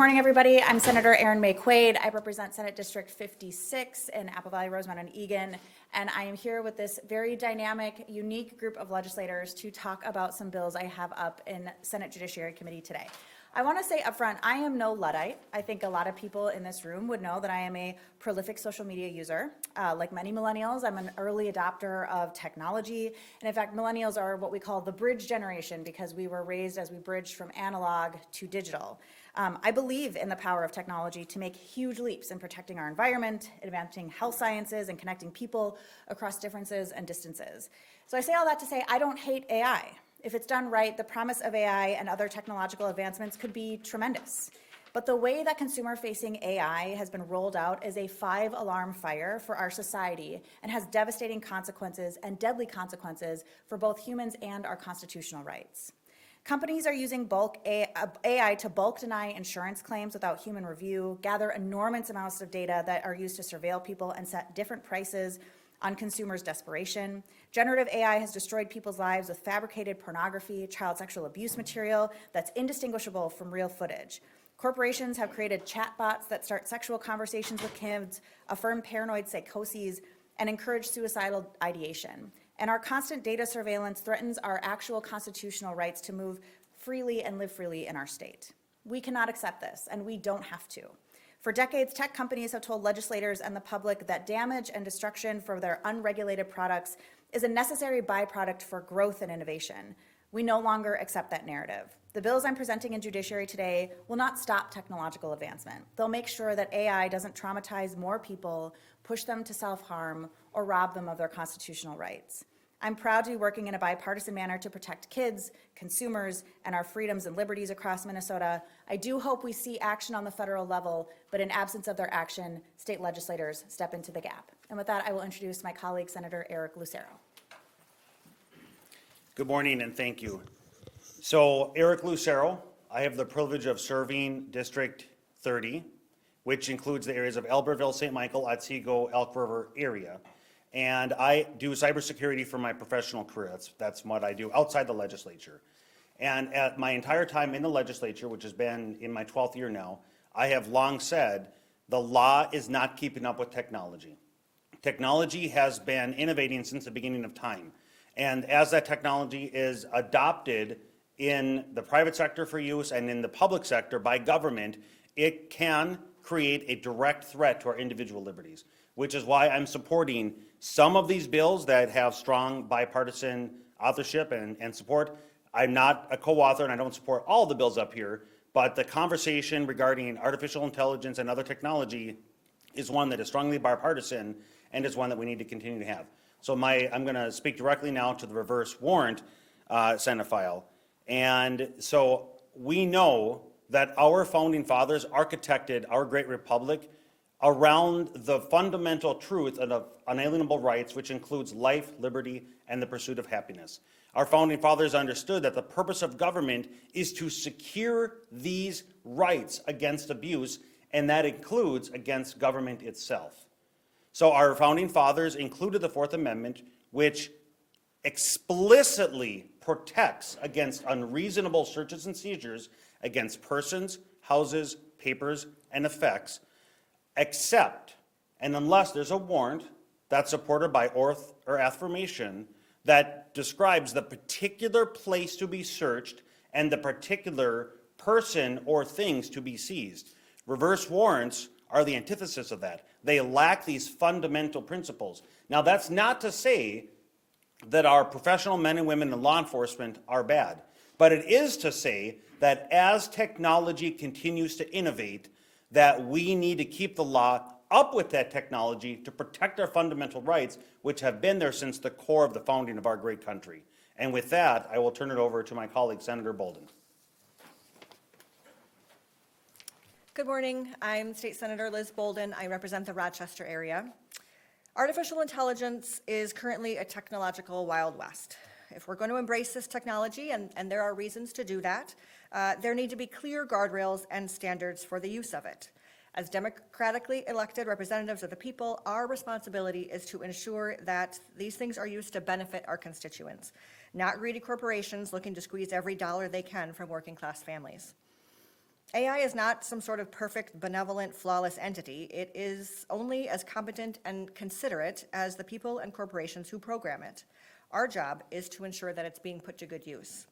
Morning, everybody. I'm Senator Erin May Quaid. I represent Senate District 56 in Apple Valley, Rosemont, and Eagan, and I am here with this very dynamic, unique group of legislators to talk about some bills I have up in Senate Judiciary Committee today. I want to say up front, I am no Luddite. I think a lot of people in this room would know that I am a prolific social media user. Like many millennials, I'm an early adopter of technology. And in fact, millennials are what we call the bridge generation because we were raised as we bridged from analog to digital. I believe in the power of technology to make huge leaps in protecting our environment, advancing health sciences, and connecting people across differences and distances. So I say all that to say I don't hate AI. If it's done right, the promise of AI and other technological advancements could be tremendous. But the way that consumer-facing AI has been rolled out is a 5-alarm fire for our society and has devastating consequences and deadly consequences for both humans and our constitutional rights. Companies are using AI to bulk deny insurance claims without human review, gather enormous amounts of data that are used to surveil people and set different prices on consumers' desperation. Generative AI has destroyed people's lives with fabricated pornography, child sexual abuse material that's indistinguishable from real footage. Corporations have created chatbots that start sexual conversations with kids, affirm paranoid psychoses, and encourage suicidal ideation. And our constant data surveillance threatens our actual constitutional rights to move freely and live freely in our state. We cannot accept this, and we don't have to. For decades, tech companies have told legislators and the public that damage and destruction for their unregulated products is a necessary byproduct for growth and innovation. We no longer accept that narrative. The bills I'm presenting in judiciary today will not stop technological advancement. They'll make sure that AI doesn't traumatize more people, push them to self-harm, or rob them of their constitutional rights. I'm proud to be working in a bipartisan manner to protect kids, consumers, and our freedoms and liberties across Minnesota. I do hope we see action on the federal level, but in absence of their action, state legislators step into the gap. And with that, I will introduce my colleague, Senator Eric Lucero. Good morning and thank you. So Eric Lucero, I have the privilege of serving District 30, which includes the areas of Albertville, St. Michael, Otsego, Elk River area. And I do cybersecurity for my professional career. That's what I do outside the legislature. And at my entire time in the legislature, which has been in my 12th year now, I have long said the law is not keeping up with technology. Technology has been innovating since the beginning of time. And as that technology is adopted in the private sector for use and in the public sector by government, it can create a direct threat to our individual liberties, which is why I'm supporting some of these bills that have strong bipartisan authorship and support. I'm not a co-author and I don't support all the bills up here, but the conversation regarding artificial intelligence and other technology is one that is strongly bipartisan and is one that we need to continue to have. So I'm going to speak directly now to the reverse warrant Senate file. And so we know that our founding fathers architected our great republic around the fundamental truth of unalienable rights, which includes life, liberty, and the pursuit of happiness. Our founding fathers understood that the purpose of government is to secure these rights against abuse, and that includes against government itself. So our founding fathers included the Fourth Amendment, which explicitly protects against unreasonable searches and seizures against persons, houses, papers, and effects, except and unless there's a warrant that's supported by oath or affirmation that describes the particular place to be searched and the particular person or things to be seized. Reverse warrants are the antithesis of that. They lack these fundamental principles. Now, that's not to say that our professional men and women in law enforcement are bad, but it is to say that as technology continues to innovate, that we need to keep the law up with that technology to protect our fundamental rights, which have been there since the core of the founding of our great country. And with that, I will turn it over to my colleague, Senator Bolden. Good morning. I'm State Senator Liz Bolden. I represent the Rochester area. Artificial intelligence is currently a technological Wild West. If we're going to embrace this technology, and there are reasons to do that, there need to be clear guardrails and standards for the use of it. As democratically elected representatives of the people, our responsibility is to ensure that these things are used to benefit our constituents, not greedy corporations looking to squeeze every dollar they can from working class families. AI is not some sort of perfect, benevolent, flawless entity. It is only as competent and considerate as the people and corporations who program it. Our job is to ensure that it's being put to good use.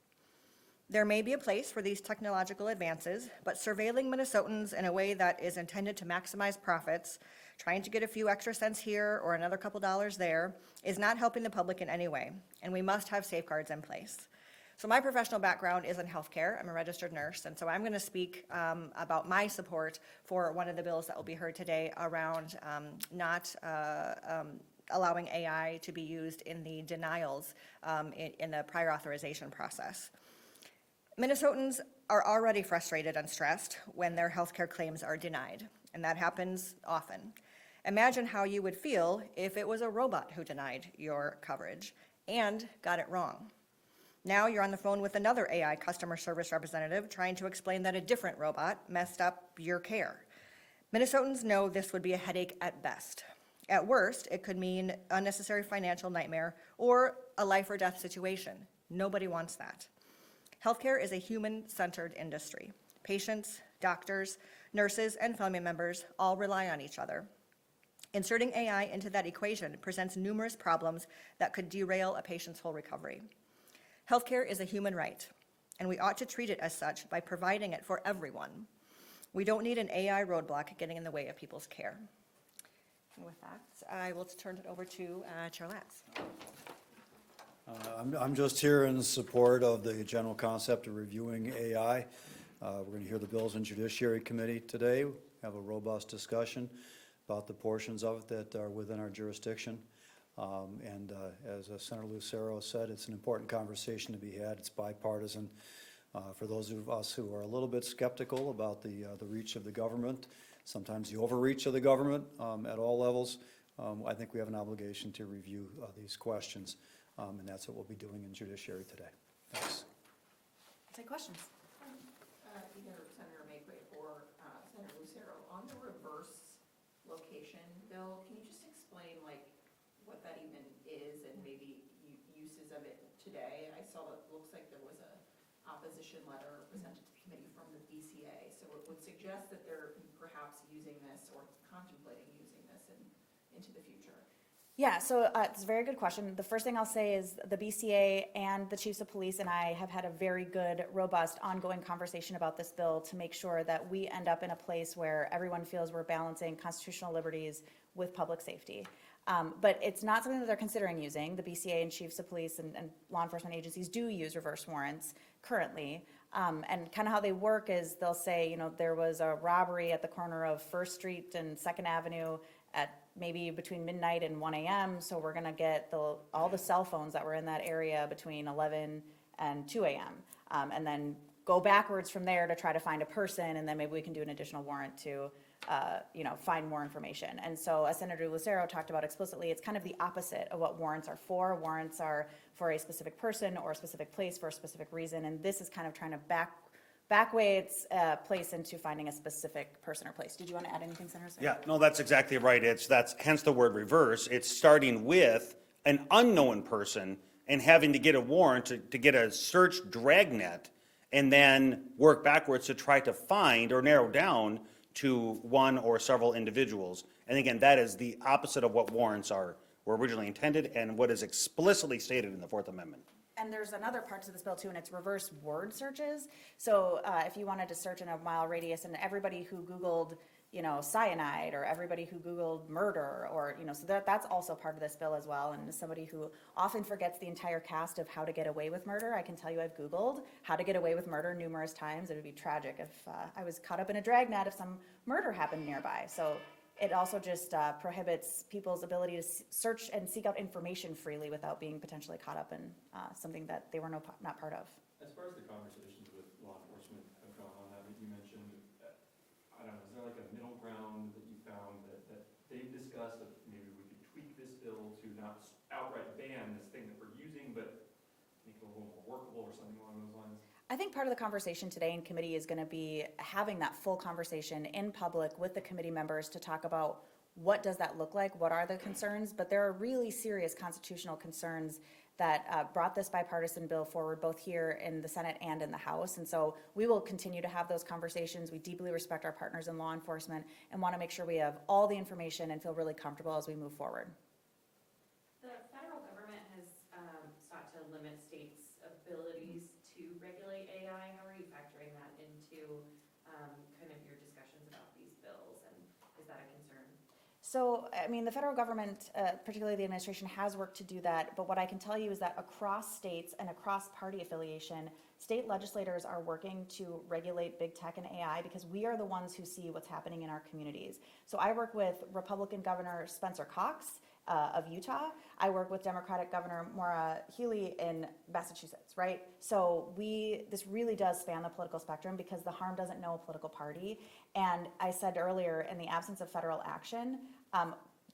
There may be a place for these technological advances, but surveilling Minnesotans in a way that is intended to maximize profits, trying to get a few extra cents here or another couple dollars there, is not helping the public in any way, and we must have safeguards in place. So my professional background is in healthcare. I'm a registered nurse, and so I'm going to speak about my support for one of the bills that will be heard today around not allowing AI to be used in the denials in the prior authorization process. Minnesotans are already frustrated and stressed when their healthcare claims are denied, and that happens often. Imagine how you would feel if it was a robot who denied your coverage and got it wrong. Now you're on the phone with another AI customer service representative trying to explain that a different robot messed up your care. Minnesotans know this would be a headache at best. At worst, it could mean unnecessary financial nightmare or a life or death situation. Nobody wants that. Healthcare is a human-centered industry. Patients, doctors, nurses, and family members all rely on each other. Inserting AI into that equation presents numerous problems that could derail a patient's whole recovery. Healthcare is a human right, and we ought to treat it as such by providing it for everyone. We don't need an AI roadblock getting in the way of people's care. And with that, I will turn it over to Chair Latz. I'm just here in support of the general concept of reviewing AI. We're going to hear the Bills and Judiciary Committee today, have a robust discussion about the portions of it that are within our jurisdiction. As Senator Lucero said, it's an important conversation to be had. It's bipartisan. For those of us who are a little bit skeptical about the reach of the government, sometimes the overreach of the government at all levels, I think we have an obligation to review these questions, and that's what we'll be doing in Judiciary today. Thanks. Take questions. Either Senator Makway or Senator Lucero, on the reverse location bill, can you just explain what that even is and maybe uses of it today? I saw that it looks like there was a opposition letter presented to the committee from the BCA, so it would suggest that they're perhaps using this or contemplating using this into the future. Yeah, so it's a very good question. The first thing I'll say is the BCA and the chiefs of police and I have had a very good, robust, ongoing conversation about this bill to make sure that we end up in a place where everyone feels we're balancing constitutional liberties with public safety. But it's not something that they're considering using. The BCA and chiefs of police and law enforcement agencies do use reverse warrants currently. And kind of how they work is they'll say, there was a robbery at the corner of 1st Street and 2nd Avenue at maybe between midnight and 1 a.m. So we're going to get all the cell phones that were in that area between 11 and 2 a.m. And then go backwards from there to try to find a person, and then maybe we can do an additional warrant to find more information. And so as Senator Lucero talked about explicitly, it's kind of the opposite of what warrants are for. Warrants are for a specific person or a specific place for a specific reason, and this is kind of trying to backway its place into finding a specific person or place. Did you want to add anything, Senator? Yeah, no, that's exactly right. That's hence the word reverse. It's starting with an unknown person and having to get a warrant to get a search dragnet and then work backwards to try to find or narrow down to one or several individuals. And again, that is the opposite of what warrants were originally intended and what is explicitly stated in the Fourth Amendment. And there's another part to this bill too, and it's reverse word searches. So if you wanted to search in a mile radius, and everybody who Googled, cyanide, or everybody who Googled murder, or, so that's also part of this bill as well. And as somebody who often forgets the entire cast of How to Get Away with Murder, I can tell you I've Googled How to Get Away with Murder numerous times. It would be tragic if I was caught up in a dragnet if some murder happened nearby. So it also just prohibits people's ability to search and seek out information freely without being potentially caught up in something that they were not part of. As far as the conversations with law enforcement have gone on that, you mentioned, I don't know, is there like a middle ground that you found that they've discussed that maybe we could tweak this bill to not outright ban this thing that we're using, but make it a little more workable or something along those lines? I think part of the conversation today in committee is going to be having that full conversation in public with the committee members to talk about what does that look like, what are the concerns, but there are really serious constitutional concerns that brought this bipartisan bill forward, both here in the Senate and in the House. And so we will continue to have those conversations. We deeply respect our partners in law enforcement and want to make sure we have all the information and feel really comfortable as we move forward. The federal government has sought to limit states' abilities to regulate AI. How are you factoring that into kind of your discussions about these bills, and is that a concern? So, I mean, the federal government, particularly the administration, has worked to do that. But what I can tell you is that across states and across party affiliation, state legislators are working to regulate big tech and AI because we are the ones who see what's happening in our communities. So I work with Republican Governor Spencer Cox of Utah. I work with Democratic Governor Maura Healey in Massachusetts, right? So this really does span the political spectrum because the harm doesn't know a political party. And I said earlier, in the absence of federal action,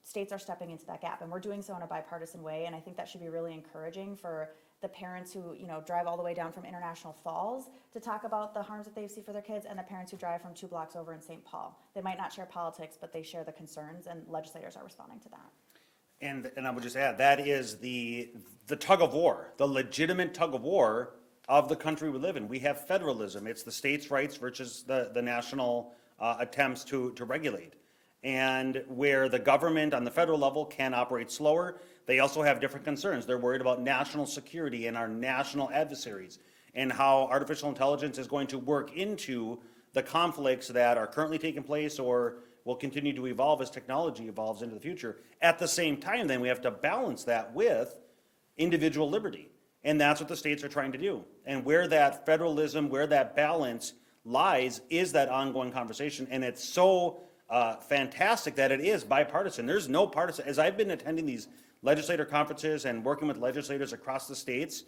states are stepping into that gap, and we're doing so in a bipartisan way. And I think that should be really encouraging for the parents who, drive all the way down from International Falls to talk about the harms that they see for their kids, and the parents who drive from 2 blocks over in St. Paul. They might not share politics, but they share the concerns, and legislators are responding to that. And I would just add, that is the tug of war, the legitimate tug of war of the country we live in. We have federalism. It's the states' rights versus the national attempts to regulate. And where the government on the federal level can operate slower, they also have different concerns. They're worried about national security and our national adversaries and how artificial intelligence is going to work into the conflicts that are currently taking place or will continue to evolve as technology evolves into the future. At the same time, then, we have to balance that with individual liberty. And that's what the states are trying to do. And where that federalism, where that balance lies is that ongoing conversation. And it's so fantastic that it is bipartisan. There's no partisan. As I've been attending these legislator conferences and working with legislators across the states,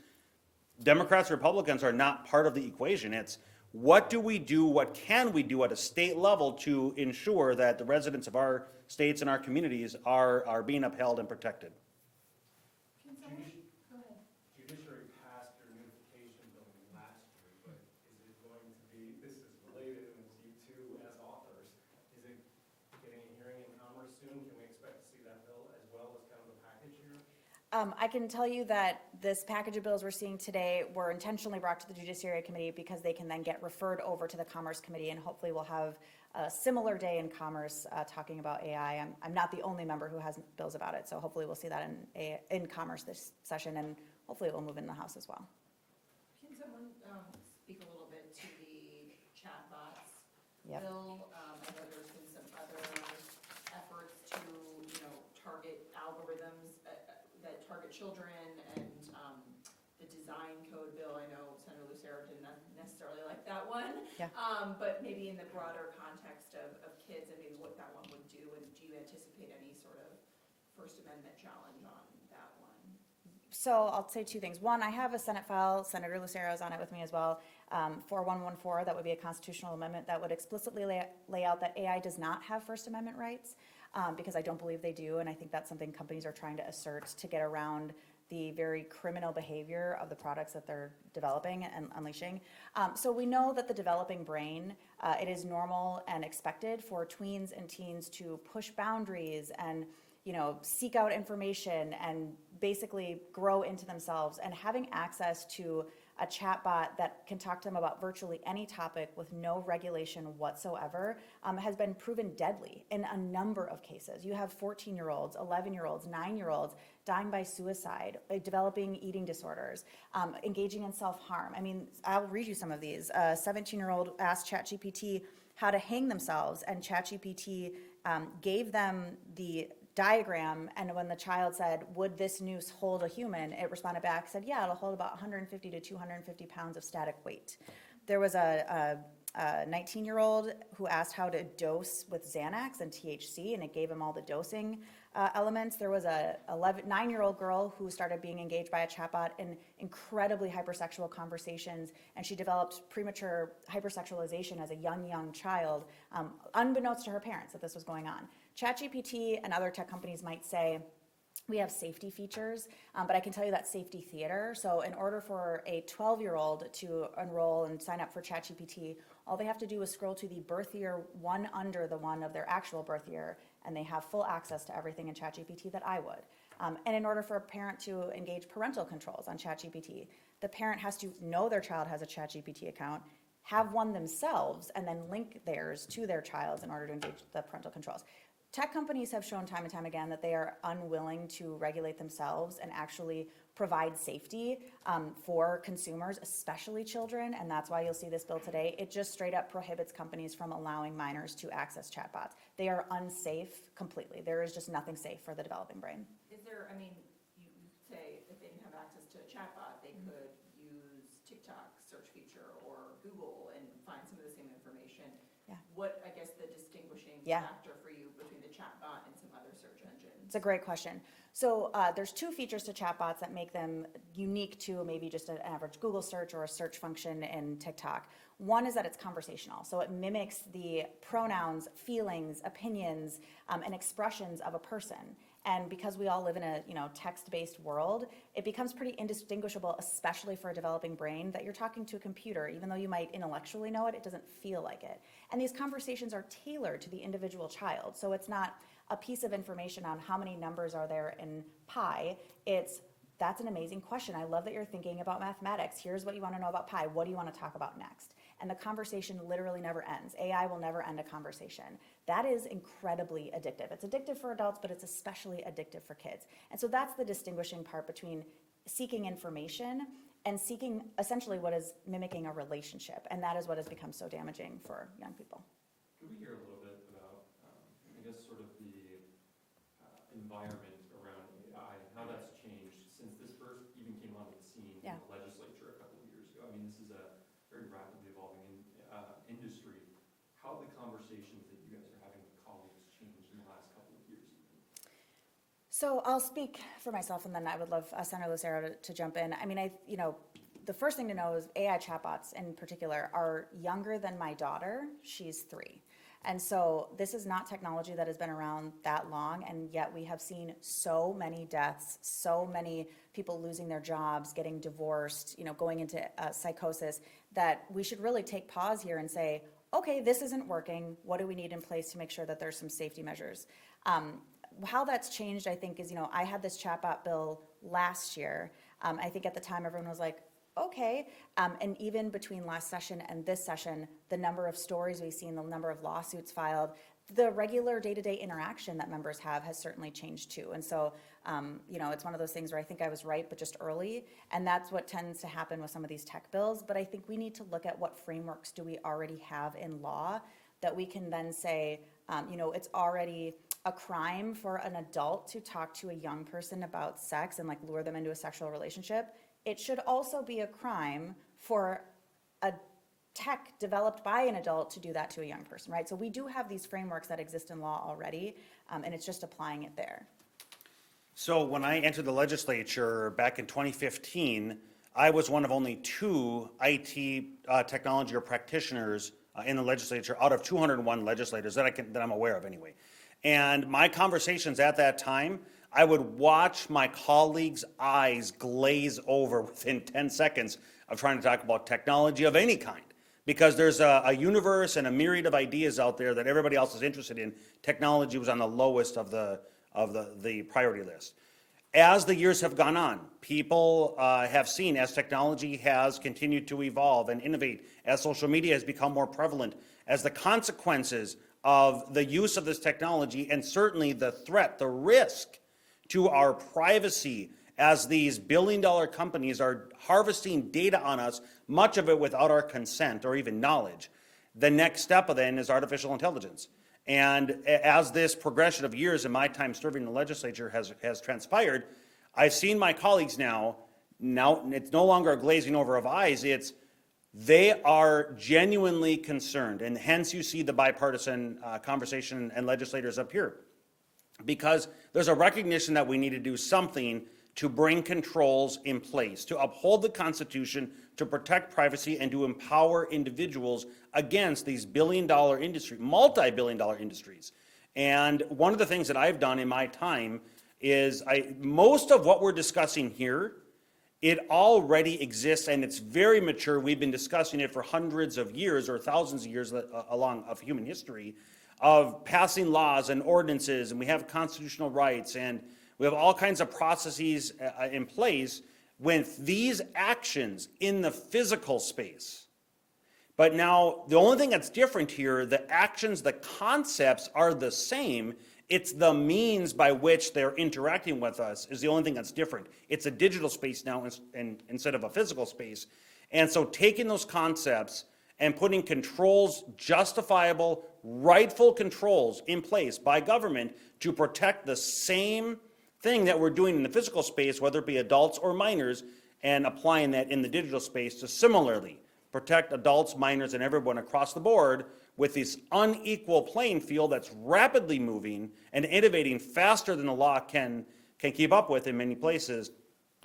Democrats, Republicans are not part of the equation. It's what do we do, what can we do at a state level to ensure that the residents of our states and our communities are being upheld and protected? Can someone, go ahead. Judiciary passed your unification bill last year, but is it going to be, this is related, and it's you two as authors, is it getting a hearing in Commerce soon? Can we expect to see that bill as well as kind of a package here? I can tell you that this package of bills we're seeing today were intentionally brought to the Judiciary Committee because they can then get referred over to the Commerce Committee, and hopefully we'll have a similar day in Commerce talking about AI. I'm not the only member who has bills about it, so hopefully we'll see that in Commerce this session, and hopefully it will move in the House as well. Can someone speak a little bit to the chatbots Yep. bill? I know there's been some other efforts to, target algorithms that target children, and the design code bill. I know Senator Lucero didn't necessarily like that one. Yeah. But maybe in the broader context of kids and maybe what that one would do, and do you anticipate any sort of First Amendment challenge on that one? So I'll say 2 things. One, I have a Senate file, Senator Lucero is on it with me as well, 4114, that would be a constitutional amendment that would explicitly lay out that AI does not have First Amendment rights, because I don't believe they do, and I think that's something companies are trying to assert to get around the very criminal behavior of the products that they're developing and unleashing. So we know that the developing brain, it is normal and expected for tweens and teens to push boundaries and seek out information and basically grow into themselves. And having access to a chatbot that can talk to them about virtually any topic with no regulation whatsoever has been proven deadly in a number of cases. You have 14-year-olds, 11-year-olds, 9-year-olds dying by suicide, developing eating disorders, engaging in self-harm. I mean, I'll read you some of these. A 17-year-old asked ChatGPT how to hang themselves, and ChatGPT gave them the diagram, and when the child said, would this noose hold a human, it responded back, said, yeah, it'll hold about 150 to 250 pounds of static weight. There was a 19-year-old who asked how to dose with Xanax and THC, and it gave him all the dosing elements. There was a 9-year-old girl who started being engaged by a chatbot in incredibly hypersexual conversations, and she developed premature hypersexualization as a young child, unbeknownst to her parents that this was going on. ChatGPT and other tech companies might say, we have safety features, but I can tell you that's safety theater. So in order for a 12-year-old to enroll and sign up for ChatGPT, All they have to do is scroll to the birth year one under the one of their actual birth year, and they have full access to everything in ChatGPT that I would. And in order for a parent to engage parental controls on ChatGPT, the parent has to know their child has a ChatGPT account, have one themselves, and then link theirs to their child's in order to engage the parental controls. Tech companies have shown time and time again that they are unwilling to regulate themselves and actually provide safety for consumers, especially children, and that's why you'll see this bill today. It just straight up prohibits companies from allowing minors to access chatbots. They are unsafe completely. There is just nothing safe for the developing brain. Is there, I mean, you say if they didn't have access to a chatbot, they could use TikTok search feature or Google and find some of the same information. Yeah. What, I guess, the distinguishing Yeah. factor for you between the chatbot and some other search engines? It's a great question. So there's two features to chatbots that make them unique to maybe just an average Google search or a search function in TikTok. One is that it's conversational, so it mimics the pronouns, feelings, opinions, and expressions of a person. And because we all live in a text-based world, it becomes pretty indistinguishable, especially for a developing brain, that you're talking to a computer. Even though you might intellectually know it, it doesn't feel like it. And these conversations are tailored to the individual child. So it's not a piece of information on how many numbers are there in pi. That's an amazing question. I love that you're thinking about mathematics. Here's what you want to know about pi. What do you want to talk about next? And the conversation literally never ends. AI will never end a conversation. That is incredibly addictive. It's addictive for adults, but it's especially addictive for kids. And so that's the distinguishing part between seeking information and seeking essentially what is mimicking a relationship. And that is what has become so damaging for young people. Could we hear a little bit about, I guess, sort of the environment around AI and how that's changed since this first even came onto the scene in the legislature a couple of years ago? I mean, this is a very rapidly evolving industry. How have the conversations that you guys are having with colleagues changed in the last couple of years? So I'll speak for myself, and then I would love Senator Lucero to jump in. I mean, the first thing to know is AI chatbots in particular are younger than my daughter. She's 3. And so this is not technology that has been around that long, and yet we have seen so many deaths, so many people losing their jobs, getting divorced, going into psychosis, that we should really take pause here and say, okay, this isn't working. What do we need in place to make sure that there's some safety measures? How that's changed, I think, is, I had this chatbot bill last year. I think at the time everyone was like, okay. And even between last session and this session, the number of stories we've seen, the number of lawsuits filed, the regular day-to-day interaction that members have has certainly changed too. And so, it's one of those things where I think I was right, but just early. And that's what tends to happen with some of these tech bills. But I think we need to look at what frameworks do we already have in law that we can then say, it's already a crime for an adult to talk to a young person about sex and lure them into a sexual relationship. It should also be a crime for a tech developed by an adult to do that to a young person, right? So we do have these frameworks that exist in law already, and it's just applying it there. So when I entered the legislature back in 2015, I was one of only 2 IT technology or practitioners in the legislature out of 201 legislators that I'm aware of anyway. And my conversations at that time, I would watch my colleagues' eyes glaze over within 10 seconds of trying to talk about technology of any kind. Because there's a universe and a myriad of ideas out there that everybody else is interested in. Technology was on the lowest of the priority list. As the years have gone on, people have seen, as technology has continued to evolve and innovate, as social media has become more prevalent, as the consequences of the use of this technology, and certainly the threat, the risk to our privacy, as these billion-dollar companies are harvesting data on us, much of it without our consent or even knowledge. The next step then is artificial intelligence. And as this progression of years in my time serving in the legislature has transpired, I've seen my colleagues now it's no longer a glazing over of eyes, they are genuinely concerned, and hence you see the bipartisan conversation and legislators up here. Because there's a recognition that we need to do something to bring controls in place, to uphold the Constitution, to protect privacy, and to empower individuals against these billion-dollar industry, multi-billion-dollar industries. And one of the things that I've done in my time is most of what we're discussing here It already exists and it's very mature. We've been discussing it for hundreds of years or thousands of years along of human history of passing laws and ordinances, and we have constitutional rights, and we have all kinds of processes in place with these actions in the physical space. But now, the only thing that's different here, the actions, the concepts are the same. It's the means by which they're interacting with us is the only thing that's different. It's a digital space now instead of a physical space. And so taking those concepts and putting controls, justifiable, rightful controls in place by government to protect the same thing that we're doing in the physical space, whether it be adults or minors, and applying that in the digital space to similarly protect adults, minors, and everyone across the board with this unequal playing field that's rapidly moving and innovating faster than the law can keep up with in many places.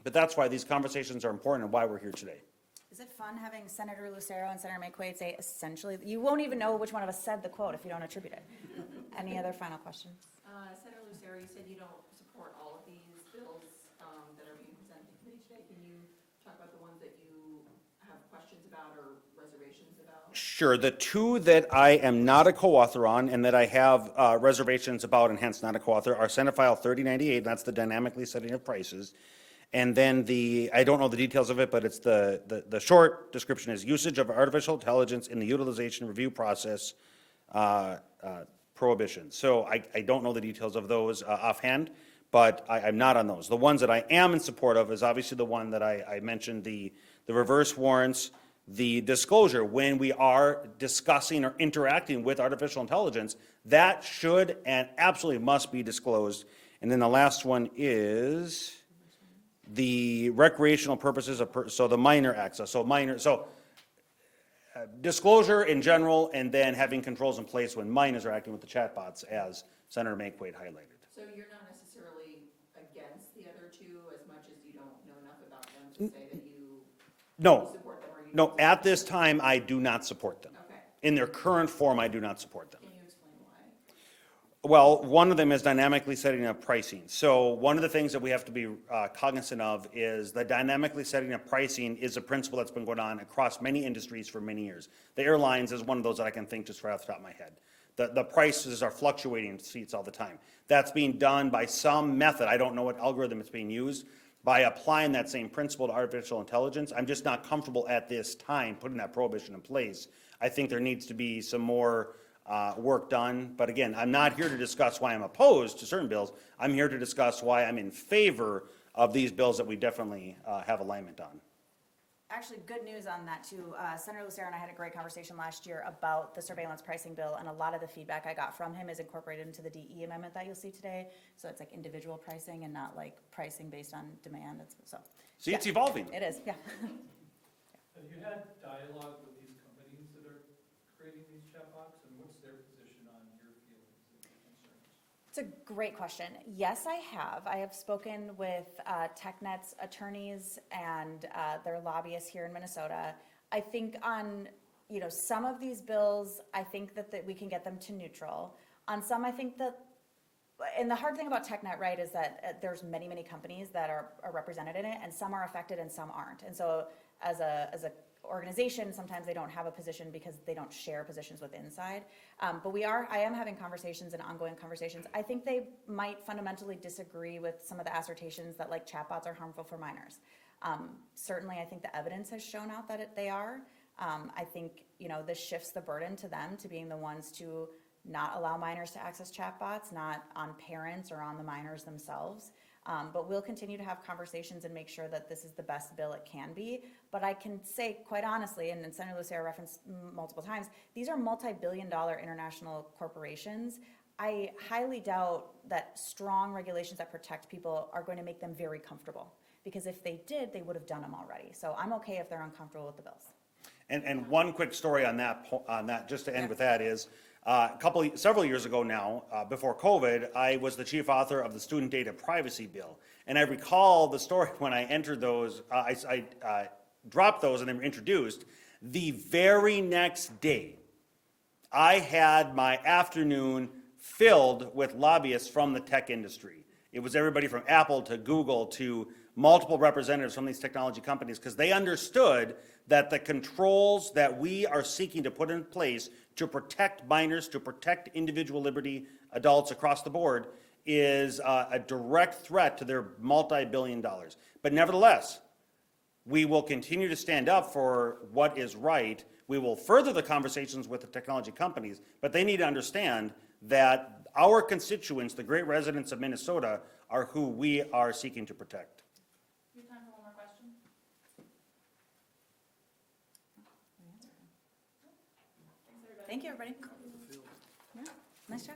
But that's why these conversations are important and why we're here today. Is it fun having Senator Lucero and Senator McQuaid say essentially, you won't even know which one of us said the quote if you don't attribute it. Any other final questions? Senator Lucero, you said you don't support all of these bills that are being presented to committee today. Can you talk about the ones that you have questions about or reservations about? Sure. The two that I am not a co-author on and that I have reservations about and hence not a co-author are Senate File 3098, and that's the dynamically setting of prices. And then I don't know the details of it, but it's the short description is usage of artificial intelligence in the utilization review process prohibition. So I don't know the details of those offhand, but I'm not on those. The ones that I am in support of is obviously the one that I mentioned, the reverse warrants, the disclosure when we are discussing or interacting with artificial intelligence, that should and absolutely must be disclosed. And then the last one is the recreational purposes of, so the minor access, disclosure in general, and then having controls in place when minors are acting with the chatbots, as Senator McQuaid highlighted. So you're not necessarily against the other two as much as you don't know enough about them to say that you No, support them or you no, don't at this time, I do not support them. Okay. In their current form, I do not support them. Can you explain why? Well, one of them is dynamically setting up pricing. So one of the things that we have to be cognizant of is that dynamically setting up pricing is a principle that's been going on across many industries for many years. The airlines is one of those that I can think just right off the top of my head. The prices are fluctuating seats all the time. That's being done by some method. I don't know what algorithm it's being used. By applying that same principle to artificial intelligence, I'm just not comfortable at this time putting that prohibition in place. I think there needs to be some more work done. But again, I'm not here to discuss why I'm opposed to certain bills. I'm here to discuss why I'm in favor of these bills that we definitely have alignment on. Actually, good news on that too. Senator Lucero and I had a great conversation last year about the surveillance pricing bill, and a lot of the feedback I got from him is incorporated into the DE amendment that you'll see today. So it's like individual pricing and not like pricing based on demand. See, it's evolving. It is, yeah. Have you had dialogue with these companies that are creating these chatbots, and what's their position on your feelings and concerns? It's a great question. Yes, I have. I have spoken with TechNet's attorneys and their lobbyists here in Minnesota. I think on, some of these bills, I think that we can get them to neutral. On some, I think that, and the hard thing about TechNet, right, is that there's many, many companies that are represented in it, and some are affected and some aren't. And so as a organization, sometimes they don't have a position because they don't share positions with inside. But I am having conversations and ongoing conversations. I think they might fundamentally disagree with some of the assertions that like chatbots are harmful for minors. Certainly, I think the evidence has shown out that they are. I think, this shifts the burden to them to being the ones to not allow minors to access chatbots, not on parents or on the minors themselves. But we'll continue to have conversations and make sure that this is the best bill it can be. But I can say quite honestly, and Senator Lucero referenced multiple times, these are multi-billion-dollar international corporations. I highly doubt that strong regulations that protect people are going to make them very comfortable. Because if they did, they would have done them already. So I'm okay if they're uncomfortable with the bills. And one quick story on that, just to end with that is, several years ago now, before COVID, I was the chief author of the Student Data Privacy Bill. And I recall the story when I entered those, I dropped those and they were introduced. The very next day, I had my afternoon filled with lobbyists from the tech industry. It was everybody from Apple to Google to multiple representatives from these technology companies because they understood that the controls that we are seeking to put in place to protect minors, to protect individual liberty adults across the board is a direct threat to their multi-billion dollars. But nevertheless, we will continue to stand up for what is right. We will further the conversations with the technology companies, but they need to understand that our constituents, the great residents of Minnesota, are who we are seeking to protect. We have time for one more question? Thank you, everybody. Yeah, nice job.